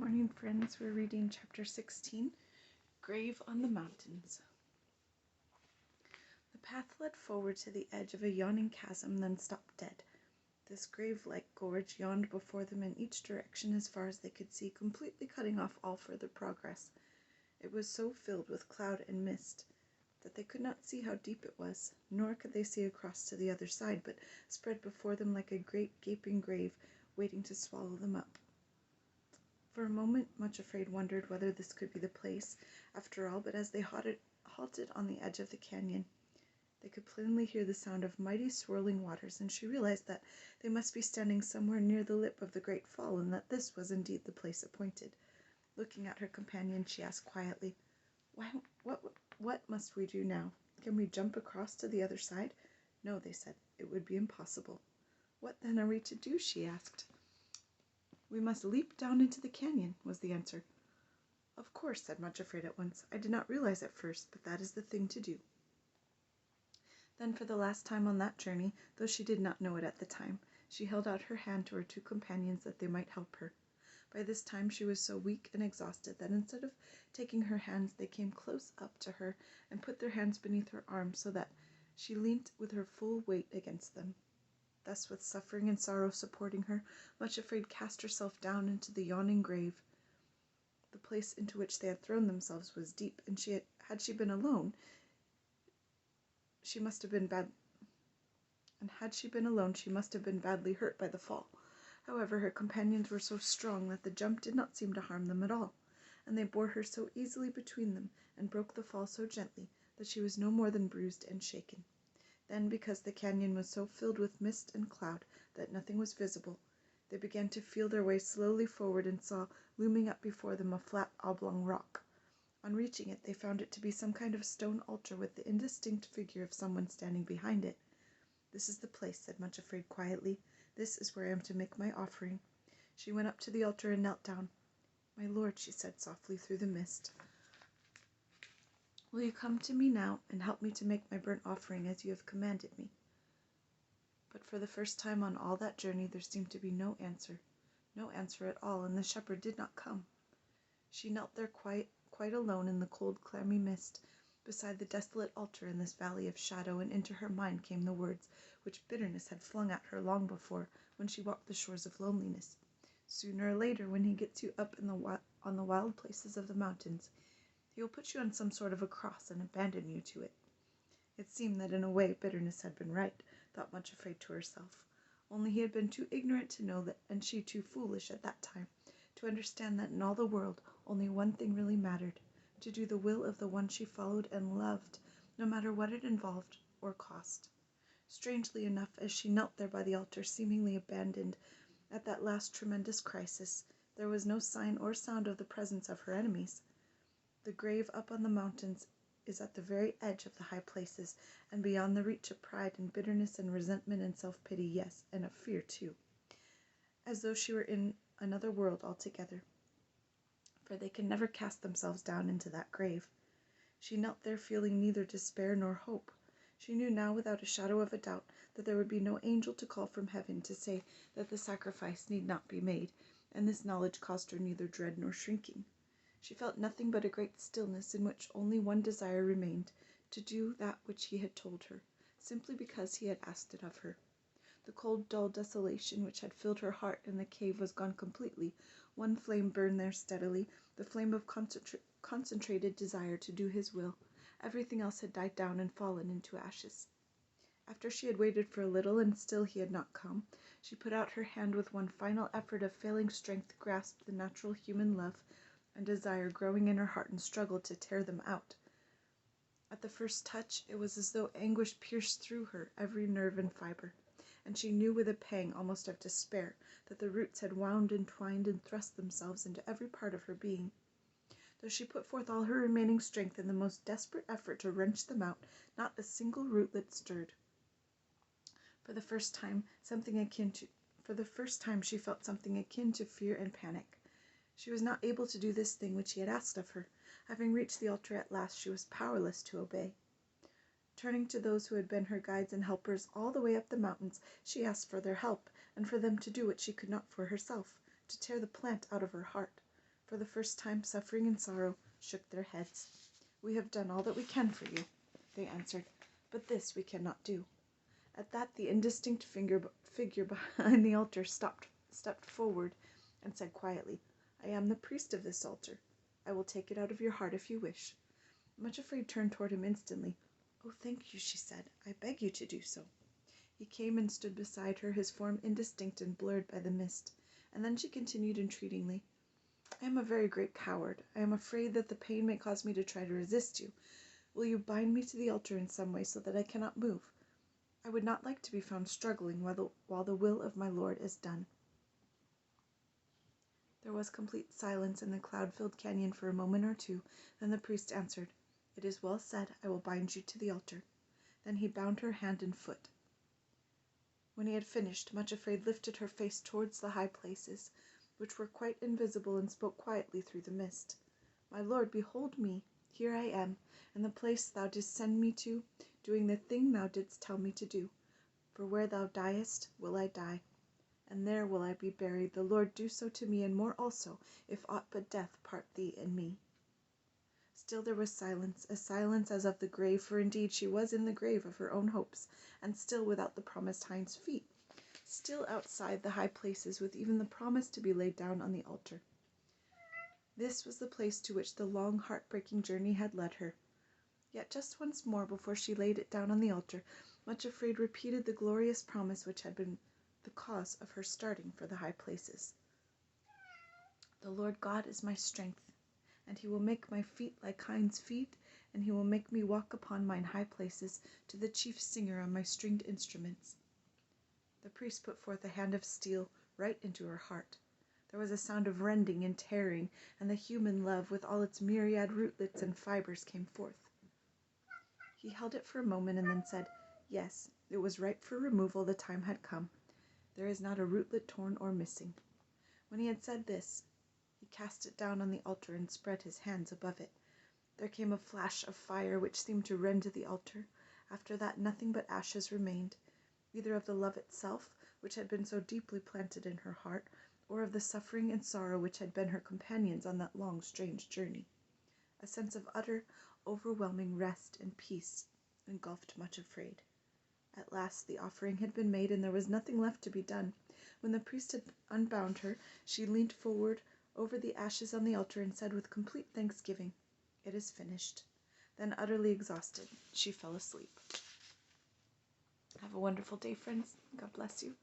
Morning, friends. We're reading chapter 16, Grave on the Mountains. The path led forward to the edge of a yawning chasm, then stopped dead. This grave-like gorge yawned before them in each direction as far as they could see, completely cutting off all further progress. It was so filled with cloud and mist that they could not see how deep it was, nor could they see across to the other side, but spread before them like a great gaping grave, waiting to swallow them up. For a moment, Much Afraid wondered whether this could be the place, after all, but as they halted on the edge of the canyon, they could plainly hear the sound of mighty swirling waters, and she realized that they must be standing somewhere near the lip of the great fall, and that this was indeed the place appointed. Looking at her companion, she asked quietly, What must we do now? Can we jump across to the other side? No, they said. It would be impossible. What then are we to do? She asked. We must leap down into the canyon, was the answer. Of course, said Much Afraid at once. I did not realize at first, but that is the thing to do. Then for the last time on that journey, though she did not know it at the time, she held out her hand to her two companions that they might help her. By this time she was so weak and exhausted that instead of taking her hands, they came close up to her and put their hands beneath her arms so that she leant with her full weight against them. Thus, with suffering and sorrow supporting her, Much Afraid cast herself down into the yawning grave. The place into which they had thrown themselves was deep, and had she been alone, she must have been badly hurt by the fall. However, her companions were so strong that the jump did not seem to harm them at all, and they bore her so easily between them and broke the fall so gently that she was no more than bruised and shaken. Then, because the canyon was so filled with mist and cloud that nothing was visible, they began to feel their way slowly forward and saw looming up before them a flat oblong rock. On reaching it, they found it to be some kind of stone altar with the indistinct figure of someone standing behind it. This is the place, said Much Afraid quietly. This is where I am to make my offering. She went up to the altar and knelt down. My lord, she said softly through the mist, will you come to me now and help me to make my burnt offering as you have commanded me? But for the first time on all that journey there seemed to be no answer at all, and the shepherd did not come. She knelt there quite alone in the cold, clammy mist, beside the desolate altar in this valley of shadow, and into her mind came the words which bitterness had flung at her long before, when she walked the shores of loneliness. Sooner or later, when he gets you up on the wild places of the mountains, he will put you on some sort of a cross and abandon you to it. It seemed that in a way bitterness had been right, thought Much Afraid to herself. Only he had been too ignorant to know that, and she too foolish at that time, to understand that in all the world only one thing really mattered, to do the will of the one she followed and loved, no matter what it involved or cost. Strangely enough, as she knelt there by the altar, seemingly abandoned at that last tremendous crisis, there was no sign or sound of the presence of her enemies. The grave up on the mountains is at the very edge of the high places, and beyond the reach of pride and bitterness and resentment and self-pity, yes, and of fear too, as though she were in another world altogether, for they can never cast themselves down into that grave. She knelt there feeling neither despair nor hope. She knew now without a shadow of a doubt that there would be no angel to call from heaven to say that the sacrifice need not be made, and this knowledge caused her neither dread nor shrinking. She felt nothing but a great stillness in which only one desire remained, to do that which he had told her, simply because he had asked it of her. The cold, dull desolation which had filled her heart in the cave was gone completely. One flame burned there steadily, the flame of concentrated desire to do his will. Everything else had died down and fallen into ashes. After she had waited for a little, and still he had not come, she put out her hand with one final effort of failing strength, grasped the natural human love and desire growing in her heart, and struggled to tear them out. At the first touch, it was as though anguish pierced through her every nerve and fiber, and she knew with a pang almost of despair that the roots had wound and twined and thrust themselves into every part of her being. Though she put forth all her remaining strength in the most desperate effort to wrench them out, not a single rootlet stirred. For the first time she felt something akin to fear and panic. She was not able to do this thing which he had asked of her. Having reached the altar at last, she was powerless to obey. Turning to those who had been her guides and helpers all the way up the mountains, she asked for their help, and for them to do what she could not for herself, to tear the plant out of her heart. For the first time, suffering and sorrow shook their heads. "We have done all that we can for you," they answered, "but this we cannot do." At that the indistinct figure behind the altar stepped forward and said quietly, "I am the priest of this altar. I will take it out of your heart if you wish." Much Afraid turned toward him instantly. "Oh, thank you," she said. "I beg you to do so." He came and stood beside her, his form indistinct and blurred by the mist, and then she continued entreatingly, "I am a very great coward. I am afraid that the pain may cause me to try to resist you. Will you bind me to the altar in some way so that I cannot move? I would not like to be found struggling while the will of my Lord is done." There was complete silence in the cloud-filled canyon for a moment or two. Then the priest answered, "It is well said. I will bind you to the altar." Then he bound her hand and foot. When he had finished, Much Afraid lifted her face towards the high places, which were quite invisible, and spoke quietly through the mist. "My Lord, behold me. Here I am, in the place thou didst send me to, doing the thing thou didst tell me to do. For where thou diest will I die, and there will I be buried. The Lord do so to me, and more also, if aught but death part thee and me." Still there was silence, a silence as of the grave, for indeed she was in the grave of her own hopes, and still without the promised Hinds' feet, still outside the high places, with even the promise to be laid down on the altar. This was the place to which the long, heart-breaking journey had led her. Yet just once more, before she laid it down on the altar, Much Afraid repeated the glorious promise which had been the cause of her starting for the high places. "The Lord God is my strength, and he will make my feet like hinds' feet, and he will make me walk upon mine high places, to the chief singer on my stringed instruments." The priest put forth a hand of steel right into her heart. There was a sound of rending and tearing, and the human love, with all its myriad rootlets and fibers, came forth. He held it for a moment and then said, "Yes, it was ripe for removal. The time had come. There is not a rootlet torn or missing." When he had said this, he cast it down on the altar and spread his hands above it. There came a flash of fire which seemed to rend the altar. After that nothing but ashes remained, either of the love itself, which had been so deeply planted in her heart, or of the suffering and sorrow which had been her companions on that long, strange journey. A sense of utter, overwhelming rest and peace engulfed Much Afraid. At last the offering had been made, and there was nothing left to be done. When the priest had unbound her, she leaned forward over the ashes on the altar and said with complete thanksgiving, "It is finished." Then, utterly exhausted, she fell asleep. Have a wonderful day, friends. God bless you.